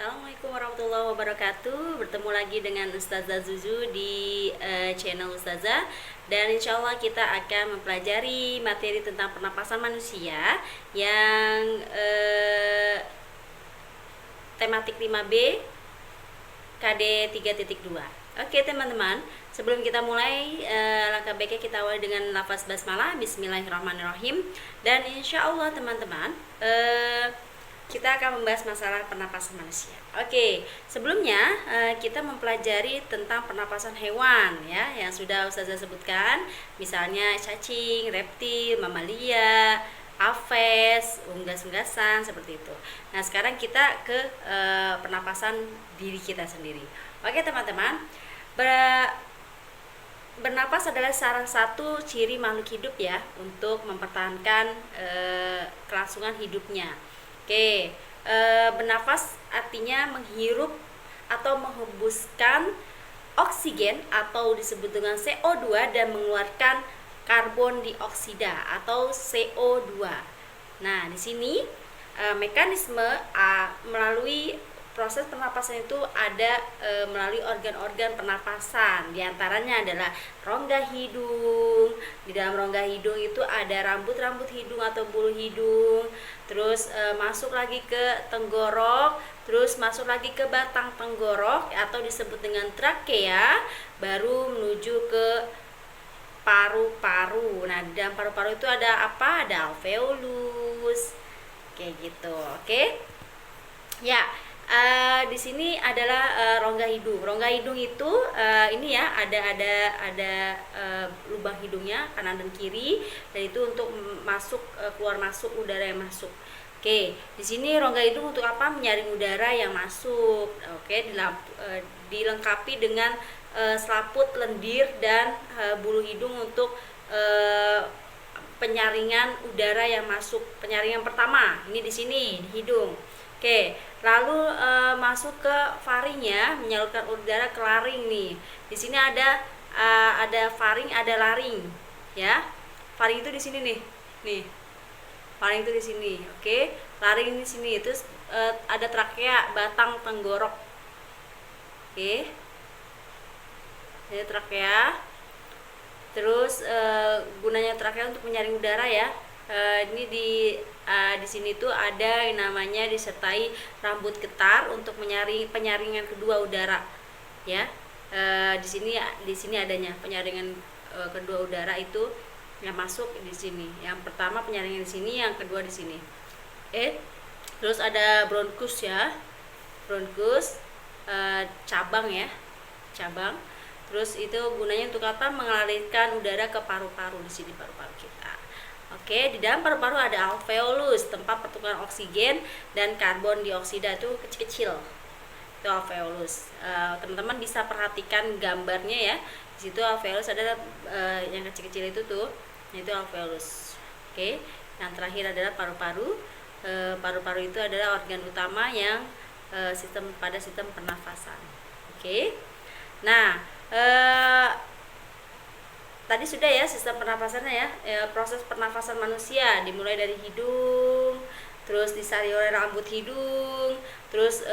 Assalamualaikum warahmatullahi wabarakatuh. Bertemu lagi dengan Ustazah Zuzu di channel Ustazah. Dan insya Allah kita akan mempelajari materi tentang pernapasan manusia yang tematik 5B KD 3.2. Oke teman-teman, sebelum kita mulai, langkah baiknya kita awali dengan lafaz basmalah. Bismillahirrahmanirrahim. Dan insya Allah teman-teman, kita akan membahas masalah pernapasan manusia. Oke, sebelumnya kita mempelajari tentang pernapasan hewan ya, yang sudah Ustazah sebutkan, misalnya cacing, reptil, mamalia, aves, unggas-unggasan seperti itu. Nah, sekarang kita ke pernapasan diri kita sendiri. Oke, teman-teman. Bernapas adalah salah satu ciri makhluk hidup ya untuk mempertahankan kelangsungan hidupnya. Oke, bernafas artinya menghirup atau menghembuskan oksigen atau disebut dengan CO2 dan mengeluarkan karbon dioksida atau CO2. Nah, di sini mekanisme melalui proses pernapasan itu ada melalui organ-organ pernapasan. Di antaranya adalah rongga hidung. Di dalam rongga hidung itu ada rambut-rambut hidung atau bulu hidung. Terus masuk lagi ke tenggorok, terus masuk lagi ke batang tenggorok atau disebut dengan trakea, baru menuju ke paru-paru. Nah, di dalam paru-paru itu ada apa? Ada alveolus. Kayak gitu. Oke. Ya. Di sini adalah rongga hidung. Rongga hidung itu ini ya ada lubang hidungnya kanan dan kiri, dan itu untuk masuk keluar masuk udara yang masuk. Oke, di sini rongga hidung untuk apa? Menyaring udara yang masuk. Oke, dilengkapi dengan selaput lendir dan bulu hidung untuk penyaringan udara yang masuk. Penyaringan pertama ini di sini di hidung. Oke, lalu masuk ke faringnya, menyalurkan udara ke laring nih. Di sini ada faring, ada laring, ya. Faring itu di sini nih. Faring itu di sini, oke. Laring di sini, terus ada trakea, batang tenggorok, oke. Ada trakea. Terus gunanya trakea untuk menyaring udara ya. Ini di sini tuh ada yang namanya disertai rambut getar untuk penyaringan kedua udara ya. Di sini adanya penyaringan kedua udara itu yang masuk di sini. Yang pertama penyaringan di sini, yang kedua di sini. Terus ada bronkus ya. Bronkus cabang ya. Cabang. Terus itu gunanya untuk apa? Mengalirkan udara ke paru-paru, di sini paru-paru kita. Oke, di dalam paru-paru ada alveolus, tempat pertukaran oksigen dan karbon dioksida, itu kecil-kecil. Itu alveolus. Teman-teman bisa perhatikan gambarnya ya. Di situ alveolus adalah yang kecil-kecil itu tuh, itu alveolus. Oke, yang terakhir adalah paru-paru. Paru-paru itu adalah organ utama yang sistem pernafasan. Oke. Nah, tadi sudah ya sistem pernafasannya ya, proses pernafasan manusia dimulai dari hidung, terus disari oleh rambut hidung, terus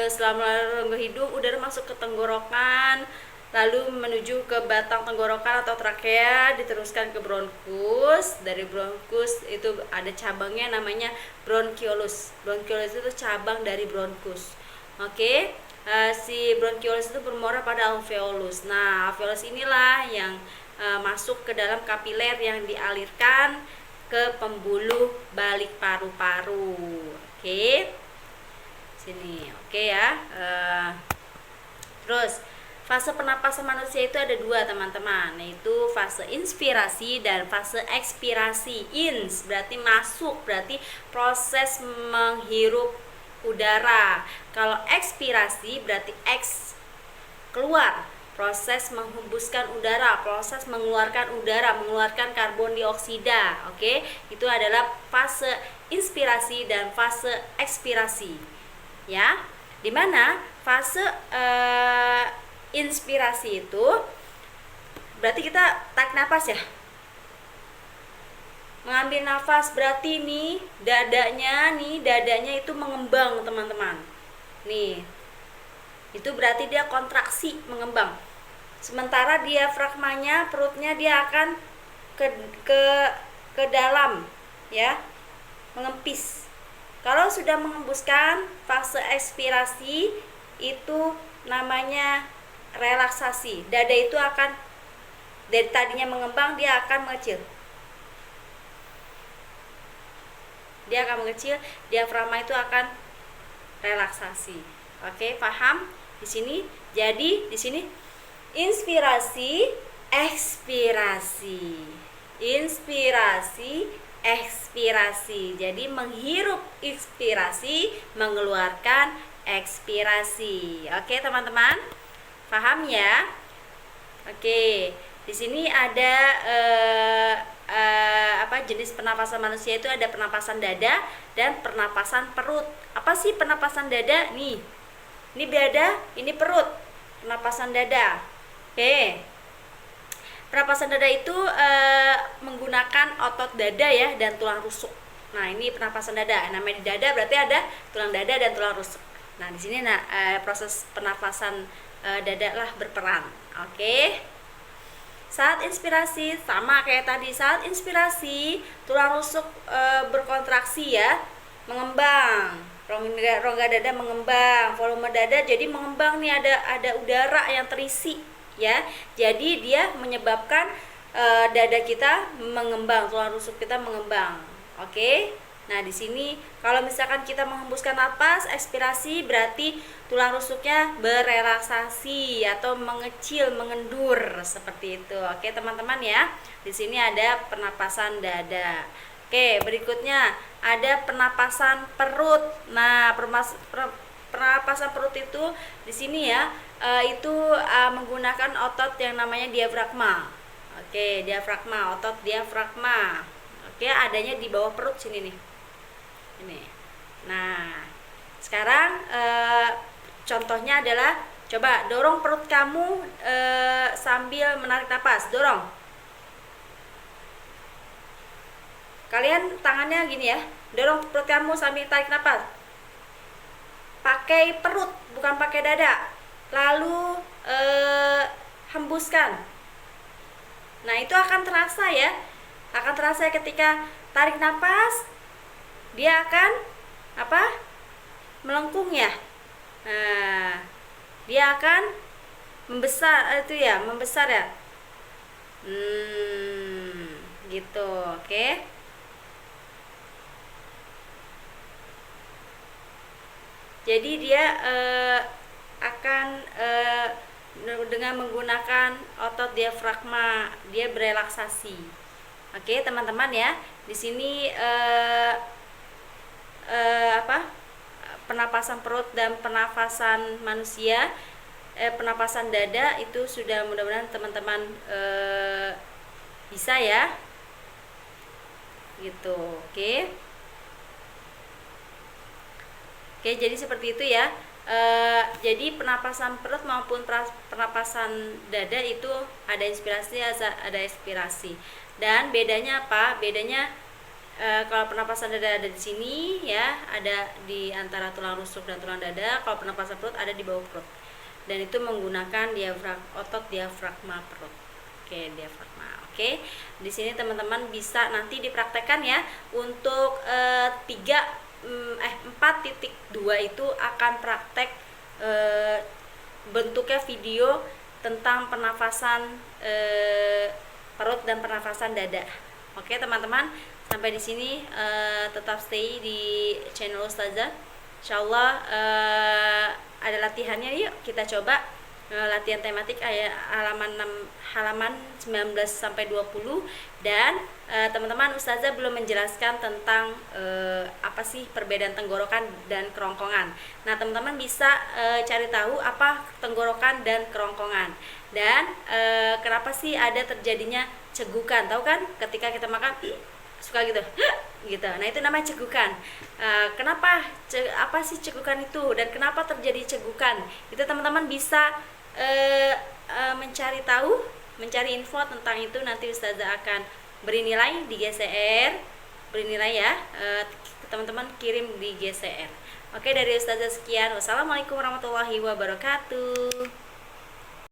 selama rongga hidung udara masuk ke tenggorokan, lalu menuju ke batang tenggorokan atau trakea, diteruskan ke bronkus. Dari bronkus itu ada cabangnya namanya bronkiolus. Bronkiolus itu cabang dari bronkus. Oke. Si bronkiolus itu bermuara pada alveolus. Nah, alveolus inilah yang masuk ke dalam kapiler yang dialirkan ke pembuluh balik paru-paru. Oke. Sini. Oke ya. Terus fase pernapasan manusia itu ada dua teman-teman, yaitu fase inspirasi dan fase ekspirasi. Ins berarti masuk, berarti proses menghirup udara. Kalau ekspirasi berarti eks, keluar, proses menghembuskan udara, proses mengeluarkan udara, mengeluarkan karbon dioksida. Oke, itu adalah fase inspirasi dan fase ekspirasi. Ya, dimana fase inspirasi itu berarti kita tarik nafas ya. Mengambil nafas berarti dadanya itu mengembang teman-teman. Nih, itu berarti dia kontraksi mengembang. Sementara diafragmanya, perutnya dia akan ke ke ke dalam ya, mengempis. Kalau sudah mengembuskan, fase ekspirasi itu namanya relaksasi. Dada itu akan dari tadinya mengembang, dia akan mengecil. Dia akan mengecil, diafragma itu akan relaksasi. Oke, paham di sini? Jadi di sini inspirasi, ekspirasi. Inspirasi, ekspirasi. Jadi menghirup inspirasi, mengeluarkan ekspirasi. Oke, teman-teman? Paham ya? Oke. Di sini ada jenis pernapasan manusia itu ada pernapasan dada dan pernapasan perut. Apa sih pernapasan dada? Nih. Ini dada, ini perut. Pernapasan dada. Oke. Pernapasan dada itu menggunakan otot dada ya dan tulang rusuk. Nah, ini pernapasan dada. Namanya di dada berarti ada tulang dada dan tulang rusuk. Nah, di sini proses pernapasan dada lah berperan. Oke. Saat inspirasi sama kayak tadi, saat inspirasi tulang rusuk berkontraksi ya, mengembang. Rongga dada mengembang, volume dada jadi mengembang nih, ada udara yang terisi ya. Jadi dia menyebabkan dada kita mengembang, tulang rusuk kita mengembang. Oke. Nah, di sini kalau misalkan kita menghembuskan napas, ekspirasi berarti tulang rusuknya berelaksasi atau mengecil, mengendur seperti itu. Oke, teman-teman ya. Di sini ada pernapasan dada. Oke, berikutnya ada pernapasan perut. Nah, pernapasan perut itu di sini ya, itu menggunakan otot yang namanya diafragma. Oke, diafragma, otot diafragma. Oke, adanya di bawah perut sini nih. Ini. Nah, sekarang contohnya adalah coba dorong perut kamu sambil menarik napas. Dorong. Kalian tangannya gini ya. Dorong perut kamu sambil tarik napas. Pakai perut, bukan pakai dada. Lalu hembuskan. Nah, itu akan terasa ya. Akan terasa ketika tarik napas, dia akan melengkung ya. Nah, dia akan membesar ya. Gitu, oke. Jadi dia akan dengan menggunakan otot diafragma, dia berelaksasi. Oke, teman-teman ya. Di sini pernapasan perut dan pernapasan manusia, pernapasan dada itu sudah mudah-mudahan teman-teman bisa ya, gitu. Oke, jadi seperti itu ya. Jadi pernapasan perut maupun pernapasan dada itu ada inspirasi, ada ekspirasi. Dan bedanya apa? Bedanya kalau pernapasan dada ada di sini ya, ada di antara tulang rusuk dan tulang dada. Kalau pernapasan perut ada di bawah perut. Dan itu menggunakan otot diafragma perut. Oke, diafragma. Oke. Di sini teman-teman bisa nanti dipraktekkan ya untuk 4.2 itu akan praktek bentuknya video tentang pernafasan perut dan pernafasan dada. Oke, teman-teman. Sampai di sini tetap stay di channel Ustazah. Insyaallah ada latihannya, yuk kita coba latihan tematik halaman 19 sampai 20 dan teman-teman Ustazah belum menjelaskan tentang apa sih perbedaan tenggorokan dan kerongkongan. Nah, teman-teman bisa cari tahu apa tenggorokan dan kerongkongan. Dan kenapa sih ada terjadinya cegukan? Tahu kan ketika kita makan suka gitu. Nah, itu namanya cegukan. Kenapa apa sih cegukan itu dan kenapa terjadi cegukan? Itu teman-teman bisa mencari tahu, mencari info tentang itu. Nanti Ustazah akan beri nilai di GCR, beri nilai ya. Teman-teman kirim di GCR. Oke, dari Ustazah sekian. Wassalamualaikum warahmatullahi wabarakatuh.